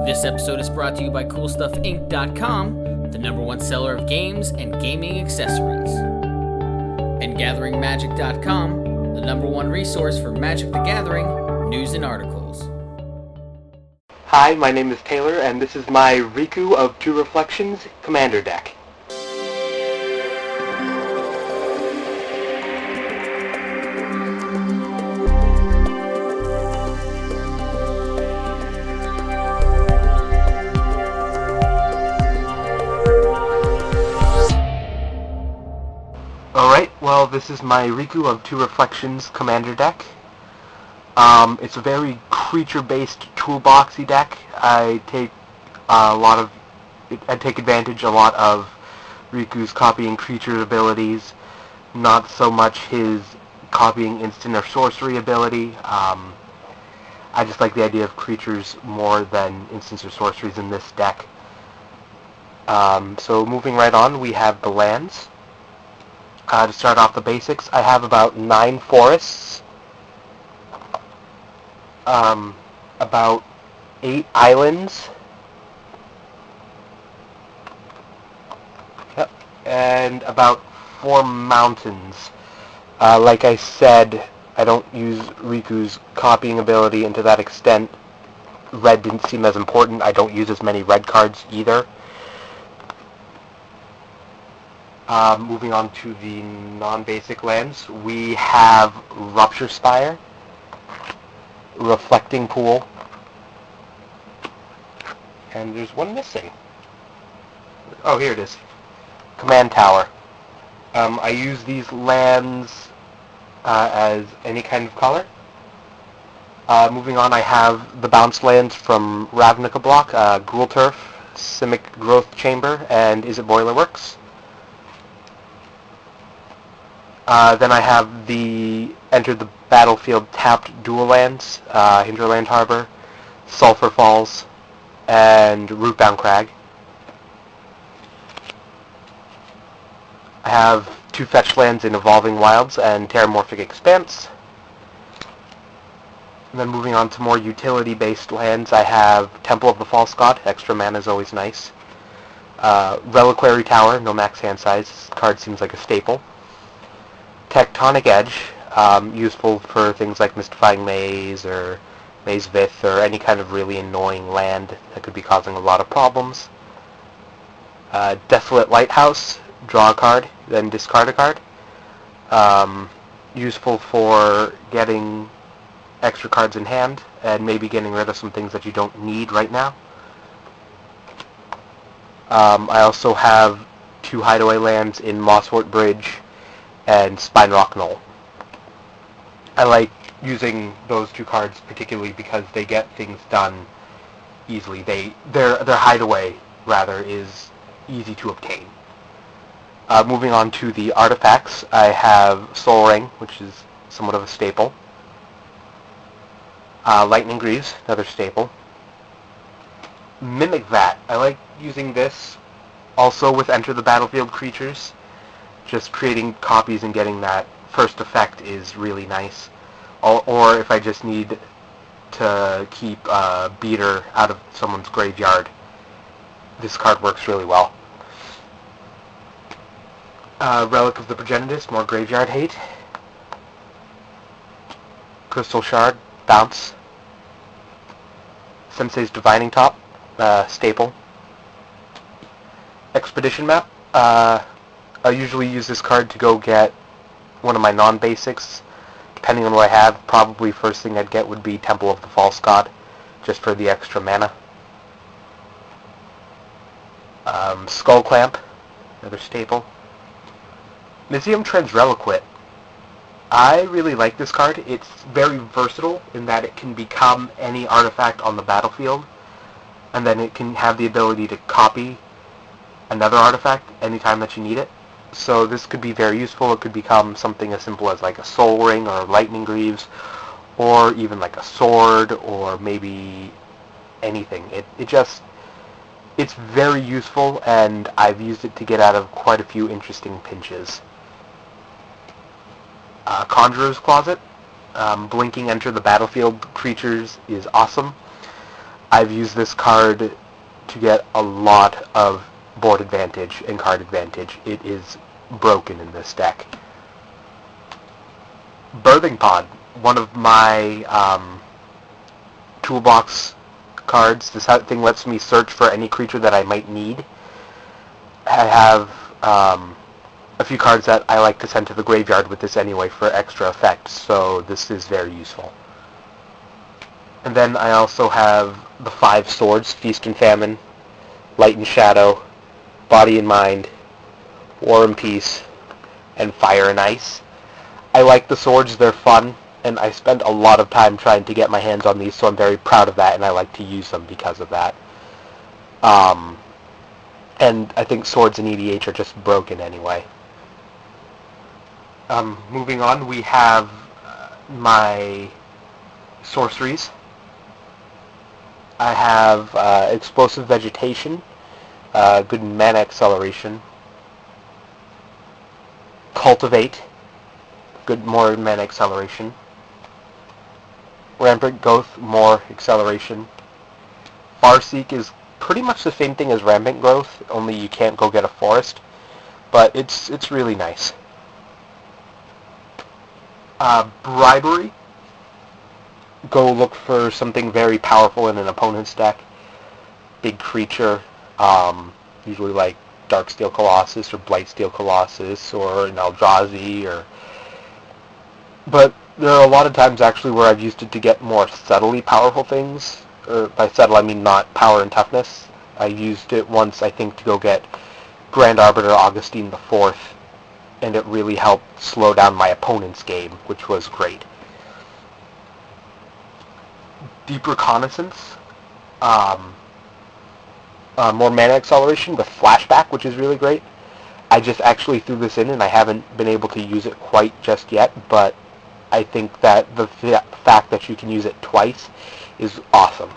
This episode is brought to you by CoolStuffInc.com, the #1 seller of games and gaming accessories. And GatheringMagic.com, the #1 resource for Magic the Gathering news and articles. Hi, my name is Taylor, and this is my Riku of Two Reflections Commander deck. Alright, well, this is my Riku of Two Reflections Commander deck. It's a very creature-based toolboxy deck. I take advantage a lot of Riku's copying creature abilities, not so much his copying instant or sorcery ability. I just like the idea of creatures more than instants or sorceries in this deck. So moving right on, we have the lands. To start off the basics, I have about 9 forests, about 8 islands, and about 4 mountains. Like I said, I don't use Riku's copying ability, and to that extent, red didn't seem as important. I don't use as many red cards either. Moving on to the non-basic lands, we have Rupture Spire, Reflecting Pool, and there's one missing. Oh, here it is. Command Tower. I use these lands as any kind of color. Moving on, I have the bounce lands from Ravnica block, Gruul Turf, Simic Growth Chamber, and Izzet Boilerworks. Then I have the enter the battlefield tapped dual lands, Hinterland Harbor, Sulfur Falls, and Rootbound Crag. I have 2 fetch lands in Evolving Wilds and Terramorphic Expanse. And then moving on to more utility-based lands, I have Temple of the False God. Extra mana is always nice. Reliquary Tower, no max hand size. This card seems like a staple. Tectonic Edge, useful for things like Mystifying Maze or Maze Vith or any kind of really annoying land that could be causing a lot of problems. Desolate Lighthouse, draw a card, then discard a card. Useful for getting extra cards in hand and maybe getting rid of some things that you don't need right now. I also have 2 hideaway lands in Mosswort Bridge and Spinerock Knoll. I like using those 2 cards particularly because they get things done easily. Their hideaway rather is easy to obtain. Moving on to the artifacts, I have Soul Ring, which is somewhat of a staple. Lightning Greaves, another staple. Mimic Vat, I like using this also with enter the battlefield creatures. Just creating copies and getting that first effect is really nice. Or if I just need to keep a beater out of someone's graveyard, this card works really well. Relic of the Progenitus, more graveyard hate. Crystal Shard, bounce. Sensei's Divining Top, staple. Expedition Map, I usually use this card to go get one of my non-basics. Depending on what I have, probably first thing I'd get would be Temple of the False God, just for the extra mana. Skullclamp, another staple. Mizzium Transreliquat. I really like this card. It's very versatile in that it can become any artifact on the battlefield, and then it can have the ability to copy another artifact anytime that you need it. So this could be very useful. It could become something as simple as like a Soul Ring or Lightning Greaves, or even like a sword, or maybe anything. It's very useful, and I've used it to get out of quite a few interesting pinches. Conjurer's Closet. Blinking enter the battlefield creatures is awesome. I've used this card to get a lot of board advantage and card advantage. It is broken in this deck. Birthing Pod, one of my toolbox cards. This thing lets me search for any creature that I might need. I have a few cards that I like to send to the graveyard with this anyway for extra effect, so this is very useful. And then I also have the 5 swords, Feast and Famine, Light and Shadow, Body and Mind, War and Peace, and Fire and Ice. I like the swords, they're fun, and I spent a lot of time trying to get my hands on these, so I'm very proud of that, and I like to use them because of that. And I think swords in EDH are just broken anyway. Moving on, we have my sorceries. I have Explosive Vegetation, good mana acceleration. Cultivate, good more mana acceleration. Rampant Growth, more acceleration. Farseek is pretty much the same thing as Rampant Growth, only you can't go get a forest, but it's really nice. Bribery, go look for something very powerful in an opponent's deck. Big creature, usually like Darksteel Colossus or Blightsteel Colossus or an Eldrazi, but there are a lot of times actually where I've used it to get more subtly powerful things. By subtle I mean not power and toughness. I used it once, I think, to go get Grand Arbiter Augustine IV, and it really helped slow down my opponent's game, which was great. Deep Reconnaissance, more mana acceleration with flashback, which is really great. I just actually threw this in and I haven't been able to use it quite just yet, but I think that the fact that you can use it twice is awesome.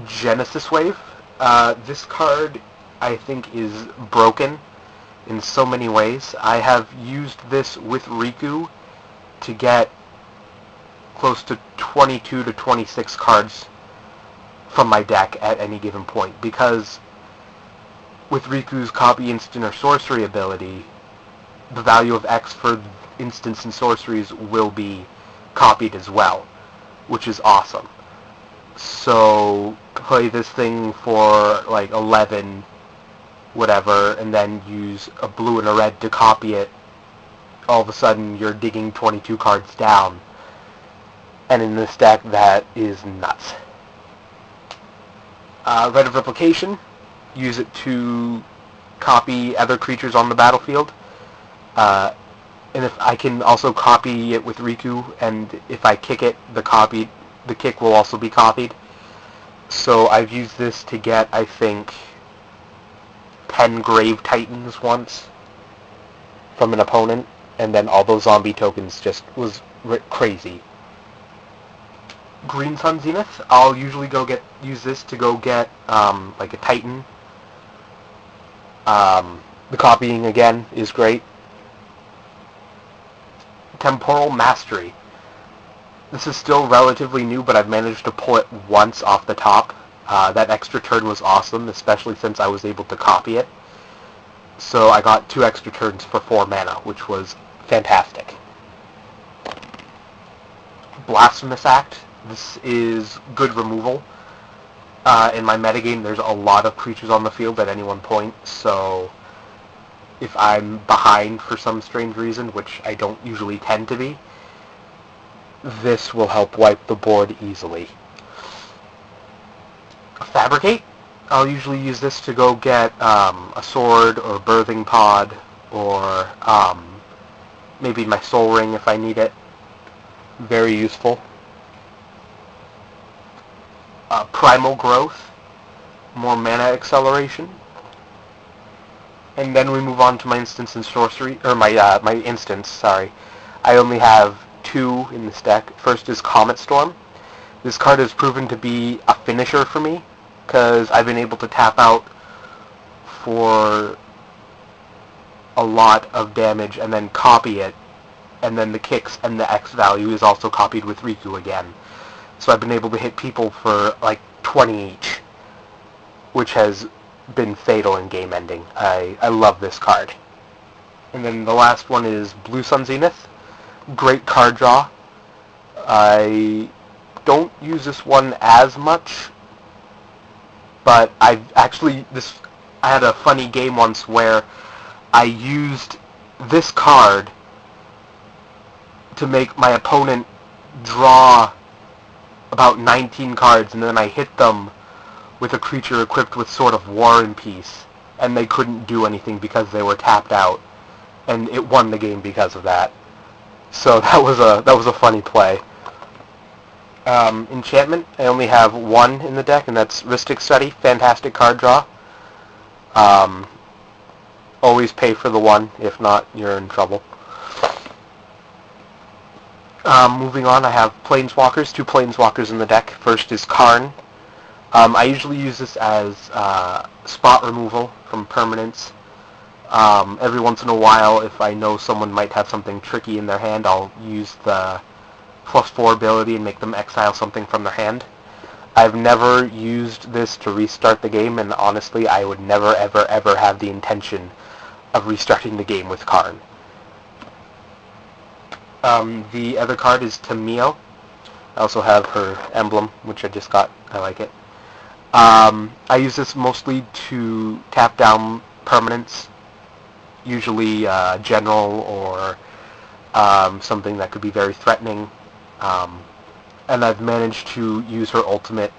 Genesis Wave, this card I think is broken in so many ways. I have used this with Riku to get close to 22 to 26 cards from my deck at any given point, because with Riku's copy instant or sorcery ability, the value of X for instants and sorceries will be copied as well, which is awesome. So play this thing for like 11 whatever, and then use a blue and a red to copy it. All of a sudden you're digging 22 cards down, and in this deck that is nuts. Rite of Replication, use it to copy other creatures on the battlefield. And if I can also copy it with Riku, and if I kick it, the kick will also be copied. So I've used this to get, I think, 10 Grave Titans once from an opponent, and then all those zombie tokens just was crazy. Green Sun Zenith, I'll usually use this to go get like a Titan. The copying again is great. Temporal Mastery. This is still relatively new, but I've managed to pull it once off the top. That extra turn was awesome, especially since I was able to copy it. So I got 2 extra turns for 4 mana, which was fantastic. Blasphemous Act. This is good removal. In my metagame, there's a lot of creatures on the field at any one point, so if I'm behind for some strange reason, which I don't usually tend to be, this will help wipe the board easily. Fabricate, I'll usually use this to go get a sword or a birthing pod, or maybe my soul ring if I need it. Very useful. Primal Growth, more mana acceleration. And then we move on to my instants and sorcery, or my instants, sorry. I only have 2 in this deck. First is Comet Storm. This card has proven to be a finisher for me, because I've been able to tap out for a lot of damage and then copy it, and then the kicks and the X value is also copied with Riku again. So I've been able to hit people for like 20 each, which has been fatal in game ending. I love this card. And then the last one is Blue Sun Zenith. Great card draw. I don't use this one as much, but I had a funny game once where I used this card to make my opponent draw about 19 cards, and then I hit them with a creature equipped with Sword of War and Peace, and they couldn't do anything because they were tapped out, and it won the game because of that. So that was a funny play. Enchantment, I only have one in the deck, and that's Rhystic Study. Fantastic card draw. Always pay for the one, if not, you're in trouble. Moving on, I have Planeswalkers, 2 Planeswalkers in the deck. First is Karn. I usually use this as spot removal from permanents. Every once in a while, if I know someone might have something tricky in their hand, I'll use the +4 ability and make them exile something from their hand. I've never used this to restart the game, and honestly, I would never, ever, ever have the intention of restarting the game with Karn. The other card is Tamio. I also have her emblem, which I just got. I like it. I use this mostly to tap down permanents, usually general or something that could be very threatening. And I've managed to use her ultimate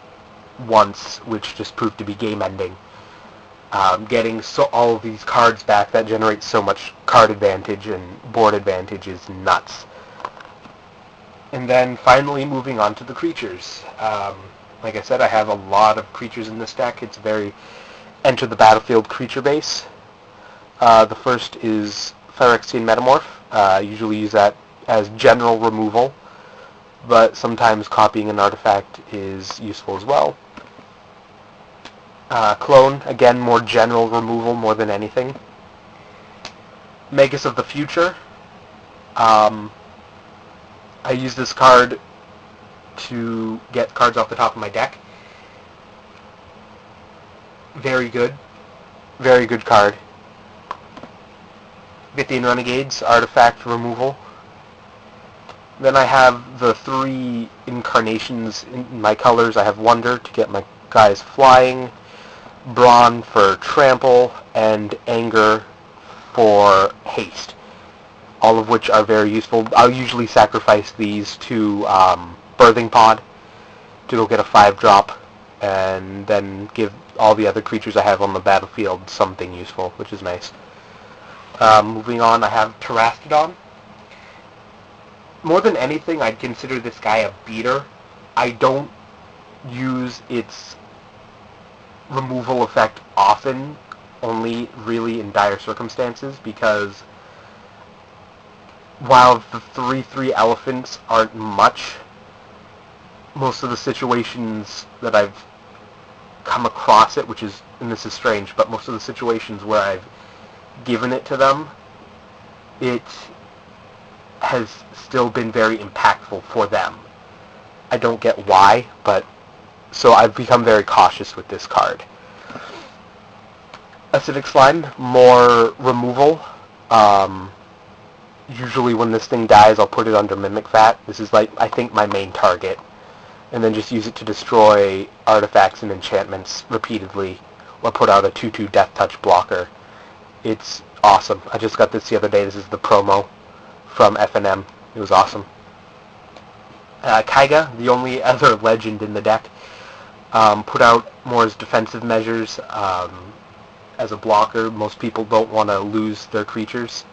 once, which just proved to be game-ending. Getting all of these cards back that generate so much card advantage and board advantage is nuts. And then finally moving on to the creatures. Like I said, I have a lot of creatures in this deck. It's very enter the battlefield creature base. The first is Phyrexian Metamorph. I usually use that as general removal, but sometimes copying an artifact is useful as well. Clone, again, more general removal more than anything. Magus of the Future. I use this card to get cards off the top of my deck. Very good. Very good card. Vithian Renegades, artifact removal. Then I have the 3 incarnations in my colors. I have Wonder to get my guys flying, Brawn for trample, and Anger for haste. All of which are very useful. I'll usually sacrifice these to Birthing Pod to go get a 5-drop, and then give all the other creatures I have on the battlefield something useful, which is nice. Moving on, I have Terastodon. More than anything, I'd consider this guy a beater. I don't use its removal effect often, only really in dire circumstances, because while the 3/3 elephants aren't much, most of the situations that I've come across it, and this is strange, but most of the situations where I've given it to them, it has still been very impactful for them. I don't get why, but so I've become very cautious with this card. Acidic Slime, more removal. Usually when this thing dies, I'll put it under Mimic Vat. This is, like, I think my main target. And then just use it to destroy artifacts and enchantments repeatedly, or put out a 2/2 Death Touch blocker. It's awesome. I just got this the other day. This is the promo from FNM. It was awesome. Kaiga, the only other legend in the deck, put out more as defensive measures. As a blocker, most people don't want to lose their creatures,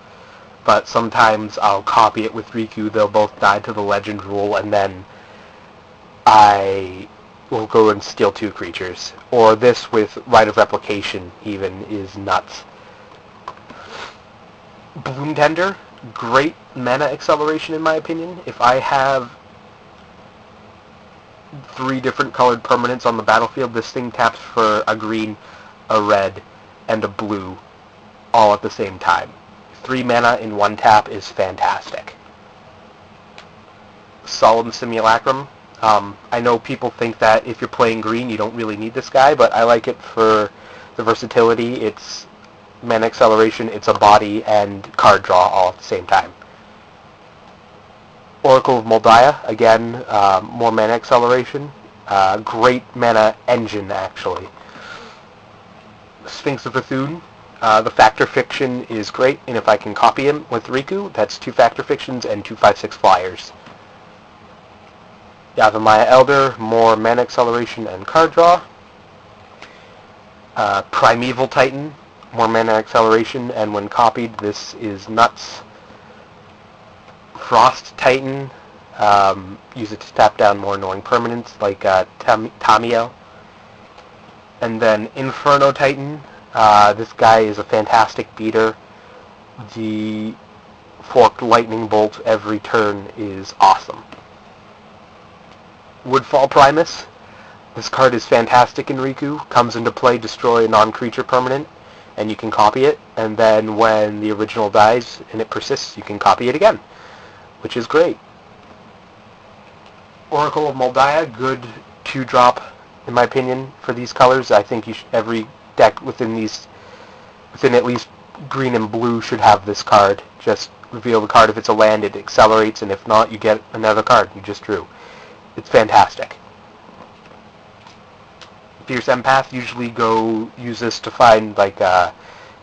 but sometimes I'll copy it with Riku. They'll both die to the legend rule, and then I will go and steal 2 creatures. Or this with Rite of Replication even is nuts. Bloom Tender, great mana acceleration in my opinion. If I have 3 different colored permanents on the battlefield, this thing taps for a green, a red, and a blue all at the same time. 3 mana in 1 tap is fantastic. Solemn Simulacrum, I know people think that if you're playing green, you don't really need this guy, but I like it for the versatility. It's mana acceleration, it's a body, and card draw all at the same time. Oracle of Moldiah, again, more mana acceleration. Great mana engine, actually. Sphinx of Bethune, the Factor Fiction is great, and if I can copy him with Riku, that's 2 Factor Fictions and 2 5/6 flyers. Yavimaya Elder, more mana acceleration and card draw. Primeval Titan, more mana acceleration, and when copied, this is nuts. Frost Titan, use it to tap down more annoying permanents like Tamiel. And then Inferno Titan, this guy is a fantastic beater. The forked lightning bolt every turn is awesome. Woodfall Primus, this card is fantastic in Riku, comes into play, destroy a non-creature permanent, and you can copy it, and then when the original dies and it persists, you can copy it again, which is great. Oracle of Moldiah, good 2-drop, in my opinion, for these colors. I think every deck within at least green and blue should have this card. Just reveal the card. If it's a land, it accelerates, and if not, you get another card you just drew. It's fantastic. Fierce Empath, usually go use this to find like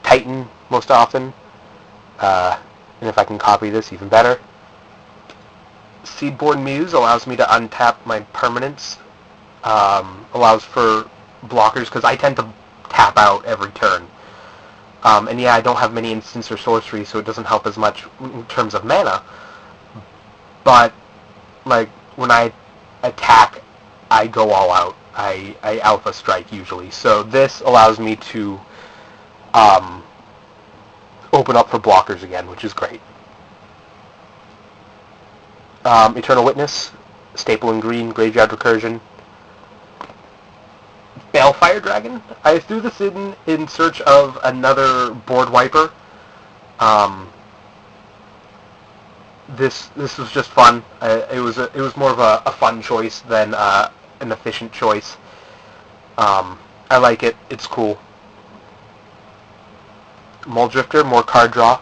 Titan most often, and if I can copy this, even better. Seedborn Muse allows me to untap my permanents, allows for blockers, because I tend to tap out every turn. And yeah, I don't have many instants or sorcery, so it doesn't help as much in terms of mana, but like when I attack, I go all out. I alpha strike usually. So this allows me to open up for blockers again, which is great. Eternal Witness, staple in green, Graveyard Recursion. Balefire Dragon. I threw this in search of another board wiper. This was just fun. It was more of a fun choice than an efficient choice. I like it. It's cool. Muldrifter, more card draw.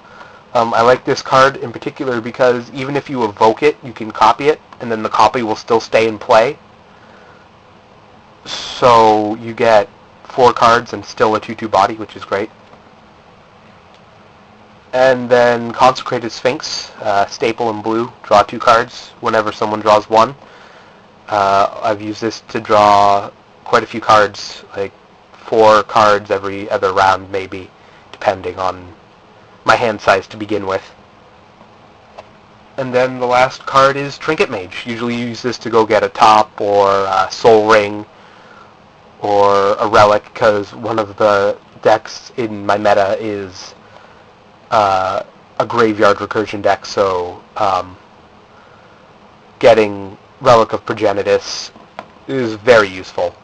I like this card in particular because even if you evoke it, you can copy it, and then the copy will still stay in play. So you get 4 cards and still a 2/2 body, which is great. And then Consecrated Sphinx, staple in blue, draw 2 cards whenever someone draws 1. I've used this to draw quite a few cards, like 4 cards every other round maybe, depending on my hand size to begin with. And then the last card is Trinket Mage. Usually use this to go get a top or a Soul Ring or a Relic, because one of the decks in my meta is a Graveyard Recursion deck, so getting Relic of Progenitus is very useful.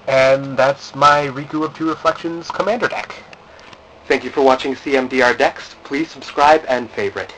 And that's my Riku of Two Reflections Commander deck. Thank you for watching CMDR Decks. Please subscribe and favorite.